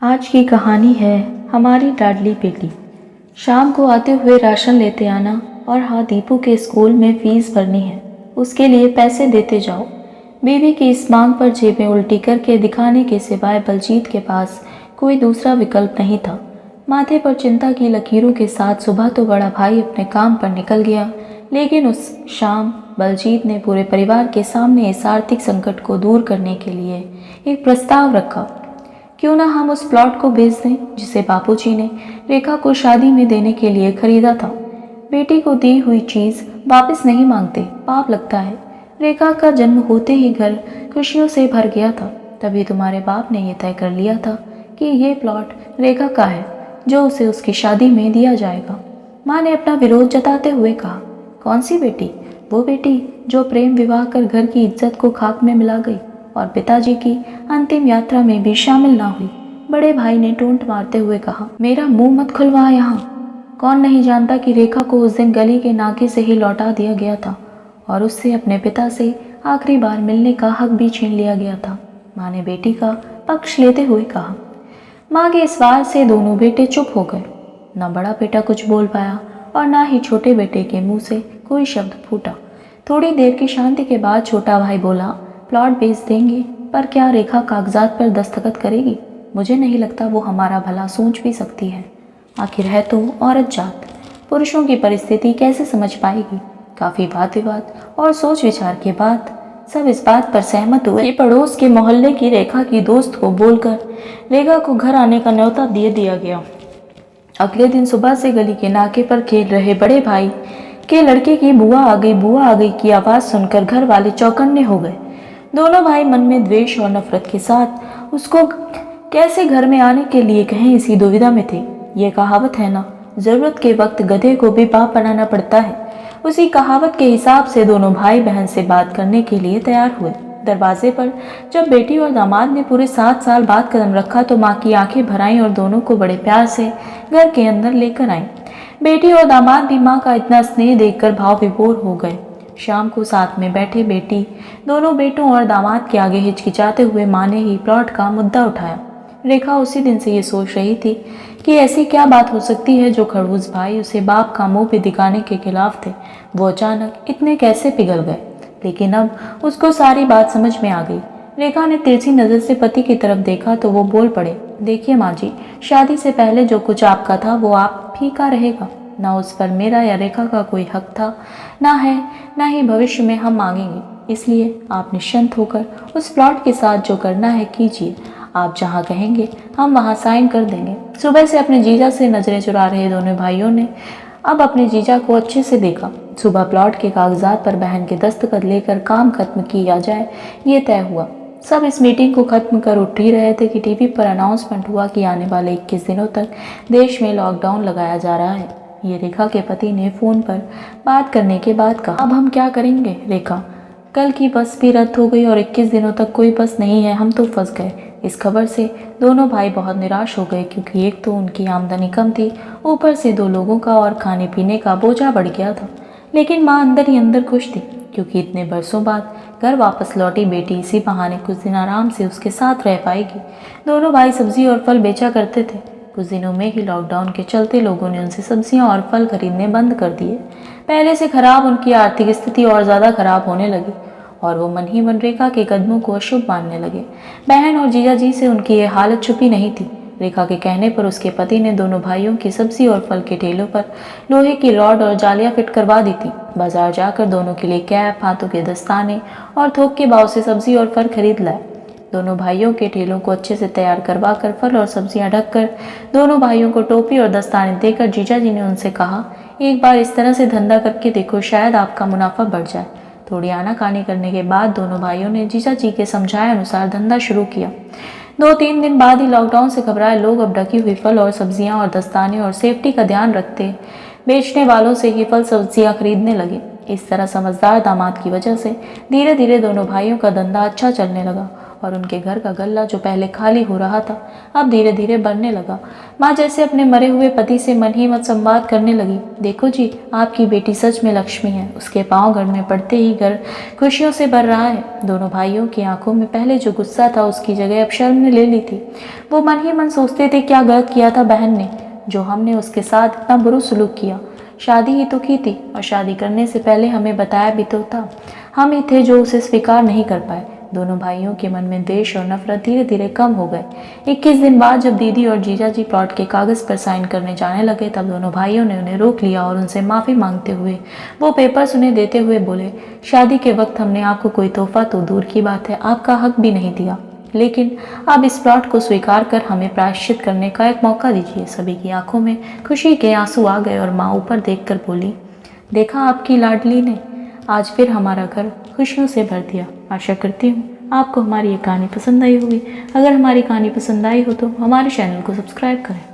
आज की कहानी है हमारी लाडली बेटी। शाम को आते हुए राशन लेते आना और हाँ, दीपू के स्कूल में फीस भरनी है, उसके लिए पैसे देते जाओ। बीवी की इस मांग पर जेबें उल्टी करके दिखाने के सिवाय बलजीत के पास कोई दूसरा विकल्प नहीं था। माथे पर चिंता की लकीरों के साथ सुबह तो बड़ा भाई अपने काम पर निकल गया, लेकिन उस शाम बलजीत ने पूरे परिवार के सामने इस आर्थिक संकट को दूर करने के लिए एक प्रस्ताव रखा। क्यों ना हम उस प्लॉट को बेच दें जिसे बापूजी ने रेखा को शादी में देने के लिए खरीदा था। बेटी को दी हुई चीज वापस नहीं मांगते, पाप लगता है। रेखा का जन्म होते ही घर खुशियों से भर गया था, तभी तुम्हारे बाप ने यह तय कर लिया था कि ये प्लॉट रेखा का है, जो उसे उसकी शादी में दिया जाएगा। माँ ने अपना विरोध जताते हुए कहा, कौन सी बेटी? वो बेटी जो प्रेम विवाह कर घर की इज्जत को खाक में मिला गई और पिताजी की अंतिम यात्रा में भी शामिल ना हुई। बड़े भाई ने टोंट मारते हुए कहा, मेरा मुंह मत खुलवा यहाँ। कौन नहीं जानता कि रेखा को उस दिन गली के नाके से ही लौटा दिया गया था और उससे अपने पिता से आखिरी बार मिलने का हक भी छीन लिया गया था। माँ ने बेटी का पक्ष लेते हुए कहा। माँ के इस वार से दोनों बेटे चुप हो गए। न बड़ा बेटा कुछ बोल पाया और ना ही छोटे बेटे के मुंह से कोई शब्द फूटा। थोड़ी देर की शांति के बाद छोटा भाई बोला, प्लॉट बेच देंगे, पर क्या रेखा कागजात पर दस्तखत करेगी? मुझे नहीं लगता वो हमारा भला सोच भी सकती है। आखिर है तो औरत जात, पुरुषों की परिस्थिति कैसे समझ पाएगी? काफ़ी वाद विवाद और सोच विचार के बाद सब इस बात पर सहमत हुए कि पड़ोस के मोहल्ले की रेखा की दोस्त को बोलकर रेखा को घर आने का न्योता दे दिया गया। अगले दिन सुबह से गली के नाके पर खेल रहे बड़े भाई के लड़के की बुआ आ गई की आवाज़ सुनकर घर वाले चौकन्ने हो गए। दोनों भाई मन में द्वेष और नफरत के साथ उसको कैसे घर में आने के लिए कहें, इसी दुविधा में थे। ये कहावत है ना, जरूरत के वक्त गधे को भी बाप बनाना पड़ता है। उसी कहावत के हिसाब से दोनों भाई बहन से बात करने के लिए तैयार हुए। दरवाजे पर जब बेटी और दामाद ने पूरे 7 साल बाद कदम रखा तो माँ की आंखें भर आईं और दोनों को बड़े प्यार से घर के अंदर लेकर आईं। बेटी और दामाद भी माँ का इतना स्नेह देखकर भाव विभोर हो गए। शाम को साथ में बैठे बेटी दोनों बेटों और दामाद के आगे हिचकिचाते हुए माँ ने ही प्लॉट का मुद्दा उठाया। रेखा उसी दिन से ये सोच रही थी कि ऐसी क्या बात हो सकती है जो खड़ूस भाई उसे बाप का मुंह पे दिखाने के खिलाफ थे, वो अचानक इतने कैसे पिघल गए। लेकिन अब उसको सारी बात समझ में आ गई। रेखा ने तिरछी नजर से पति की तरफ देखा तो वो बोल पड़े, देखिए माँ जी, शादी से पहले जो कुछ आपका था वो आप ही का रहेगा। ना उस पर मेरा या रेखा का कोई हक था, ना है, ना ही भविष्य में हम मांगेंगे। इसलिए आप निश्चिंत होकर उस प्लॉट के साथ जो करना है कीजिए। आप जहाँ कहेंगे हम वहाँ साइन कर देंगे। सुबह से अपने जीजा से नजरें चुरा रहे दोनों भाइयों ने अब अपने जीजा को अच्छे से देखा। सुबह प्लॉट के कागजात पर बहन के दस्तखत लेकर काम खत्म किया जाए, ये तय हुआ। सब इस मीटिंग को खत्म कर उठ ही रहे थे कि टीवी पर अनाउंसमेंट हुआ कि आने वाले 21 दिनों तक देश में लॉकडाउन लगाया जा रहा है। ये रेखा के पति ने फोन पर बात करने के बाद कहा, अब हम क्या करेंगे रेखा? कल की बस भी रद्द हो गई और 21 दिनों तक कोई बस नहीं है, हम तो फंस गए। इस खबर से दोनों भाई बहुत निराश हो गए, क्योंकि एक तो उनकी आमदनी कम थी, ऊपर से 2 लोगों का और खाने पीने का बोझा बढ़ गया था। लेकिन माँ अंदर ही अंदर खुश थी, क्योंकि इतने बरसों बाद घर वापस लौटी बेटी इसी बहाने कुछ दिन आराम से उसके साथ रह पाएगी। दोनों भाई सब्जी और फल बेचा करते थे। कुछ दिनों में ही लॉकडाउन के चलते लोगों ने उनसे सब्जियां और फल खरीदने बंद कर दिए। पहले से खराब उनकी आर्थिक स्थिति और ज़्यादा खराब होने लगी और वो मन ही मन रेखा के कदमों को अशुभ मानने लगे। बहन और जीजा जी से उनकी ये हालत छुपी नहीं थी। रेखा के कहने पर उसके पति ने दोनों भाइयों की सब्जी और फल के ठेलों पर लोहे की रॉड और जालियां फिट करवा दी थी। बाजार जाकर दोनों के लिए कैप, हाथों के दस्ताने और थोक के भाव से सब्जी और फल खरीद लाए। दोनों भाइयों के ठेलों को अच्छे से तैयार करवा कर फल और सब्जियां ढककर दोनों भाइयों को टोपी और दस्ताने देकर जीजा जी ने उनसे कहा, एक बार इस तरह से धंधा करके देखो, शायद आपका मुनाफा बढ़ जाए। थोड़ी आनाकानी करने के बाद दोनों भाइयों ने जीजा जी के समझाए अनुसार धंधा शुरू किया। 2-3 दिन बाद ही लॉकडाउन से घबराए लोग अब ढकी हुई फल और सब्जियां और दस्ताने और सेफ्टी का ध्यान रखते बेचने वालों से ही फल सब्जियां खरीदने लगे। इस तरह समझदार दामाद की वजह से धीरे धीरे दोनों भाइयों का धंधा अच्छा चलने लगा और उनके घर का गल्ला जो पहले खाली हो रहा था अब धीरे धीरे भरने लगा। माँ जैसे अपने मरे हुए पति से मन ही मन संवाद करने लगी। देखो जी, आपकी बेटी सच में लक्ष्मी है। उसके पाँव घर में पड़ते ही घर खुशियों से भर रहा है। दोनों भाइयों की आंखों में पहले जो गुस्सा था उसकी जगह अब शर्म ने ले ली थी। वो मन ही मन सोचते थे क्या गलत किया था बहन ने, जो हमने उसके साथ इतना बुरा सलूक किया। शादी ही तो की थी और शादी करने से पहले हमें बताया भी तो था। हम ही थे जो उसे स्वीकार नहीं कर पाए। दोनों भाइयों के मन में द्वेष और नफरत धीरे धीरे कम हो गए। 21 दिन बाद जब दीदी और जीजा जी प्लॉट के कागज पर साइन करने जाने लगे तब दोनों भाइयों ने उन्हें रोक लिया और उनसे माफ़ी मांगते हुए वो पेपर्स उन्हें देते हुए बोले, शादी के वक्त हमने आपको कोई तोहफा तो दूर की बात है आपका हक भी नहीं दिया, लेकिन अब इस प्लॉट को स्वीकार कर हमें प्रायश्चित करने का एक मौका दीजिए। सभी की आंखों में खुशी के आंसू आ गए और माँ ऊपर देखकर बोली, देखा आपकी लाडली ने आज फिर हमारा घर खुशियों से भर दिया। आशा करती हूँ आपको हमारी ये कहानी पसंद आई होगी। अगर हमारी कहानी पसंद आई हो तो हमारे चैनल को सब्सक्राइब करें।